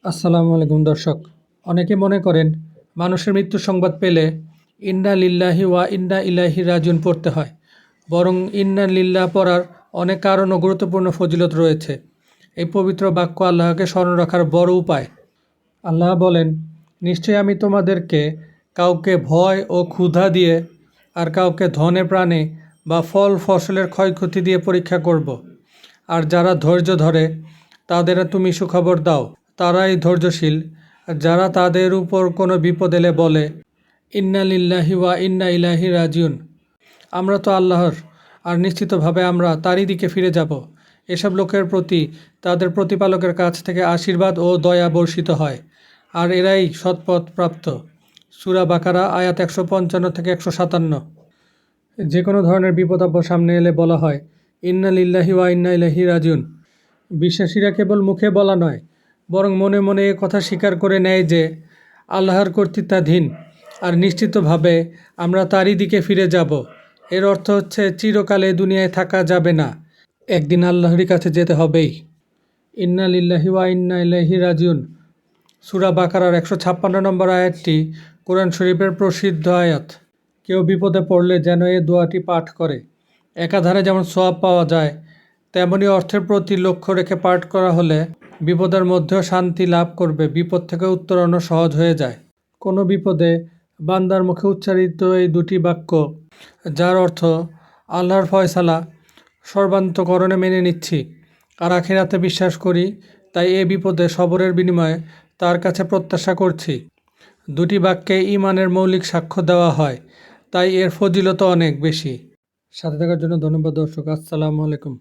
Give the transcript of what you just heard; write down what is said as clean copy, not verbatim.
আসসালামু আলাইকুম দর্শক। অনেকে মনে করেন মানুষের মৃত্যুর সংবাদ পেলে ইন্না লিল্লাহি ওয়া ইন্না ইলাইহি রাজিউন পড়তে হয়। বরং ইন্না লিল্লাহ পড়ার অনেক কারণ ও গুরুত্বপূর্ণ ফজিলত রয়েছে। এই পবিত্র বাক্য আল্লাহকে স্মরণ রাখার বড় উপায়। আল্লাহ বলেন, নিশ্চয়ই আমি তোমাদেরকে কাউকে ভয় ও ক্ষুধা দিয়ে আর কাউকে ধনে প্রাণে বা ফল ফসলের ক্ষয়ক্ষতি দিয়ে পরীক্ষা করব। আর যারা ধৈর্য ধরে তাদের তুমি সুখবর দাও, তারাই ধৈর্যশীল। আর যারা তাদের উপর কোনো বিপদ এলে বলে ইন্না লিল্লাহি ওয়া ইন্না ইলাইহি রাজিউন, আমরা তো আল্লাহর আর নিশ্চিতভাবে আমরা তারই দিকে ফিরে যাব, এসব লোকের প্রতি তাদের প্রতিপালকের কাছ থেকে আশীর্বাদ ও দয়া বর্ষিত হয়, আর এরাই সৎপথ প্রাপ্ত। সূরা বাকারা আয়াত 155 থেকে 157। যে কোনো ধরনের বিপদ আপদ সামনে এলে বলা হয় ইন্না লিল্লাহি ওয়া ইন্না ইলাইহি রাজিউন। বিশ্বাসীরা কেবল মুখে বলা নয়, বরং মনে মনে এ কথা স্বীকার করে নেয় যে আল্লাহর কর্তৃত্বাধীন আর নিশ্চিতভাবে আমরা তারই দিকে ফিরে যাব। এর অর্থ হচ্ছে চিরকালে দুনিয়ায় থাকা যাবে না, একদিন আল্লাহরই কাছে যেতে হবেই। ইন্না লিল্লাহি ওয়া ইন্না ইলাইহি রাজিউন সূরা বাকারার 156 নম্বর আয়াতটি কোরআন শরীফের প্রসিদ্ধ আয়াত। কেউ বিপদে পড়লে যেন এ দোয়াটি পাঠ করে। একাধারে যেমন সওয়াব পাওয়া যায়, তেমনি অর্থের প্রতি লক্ষ্য রেখে পাঠ করা হলে বিপদের মধ্যেও শান্তি লাভ করবে, বিপদ থেকে উত্তরণও সহজ হয়ে যায়। কোনো বিপদে বান্দার মুখে উচ্চারিত এই দুটি বাক্য, যার অর্থ আল্লাহর ফয়সালা সর্বান্তকরণে মেনে নিচ্ছি আর আখিরাতে বিশ্বাস করি, তাই এ বিপদে সবরের বিনিময়ে তার কাছে প্রত্যাশা করছি, দুটি বাক্যে ঈমানের মৌলিক সাক্ষ্য দেওয়া হয়, তাই এর ফজিলত অনেক বেশি। সাথে থাকার জন্য ধন্যবাদ দর্শক। আসসালামু আলাইকুম।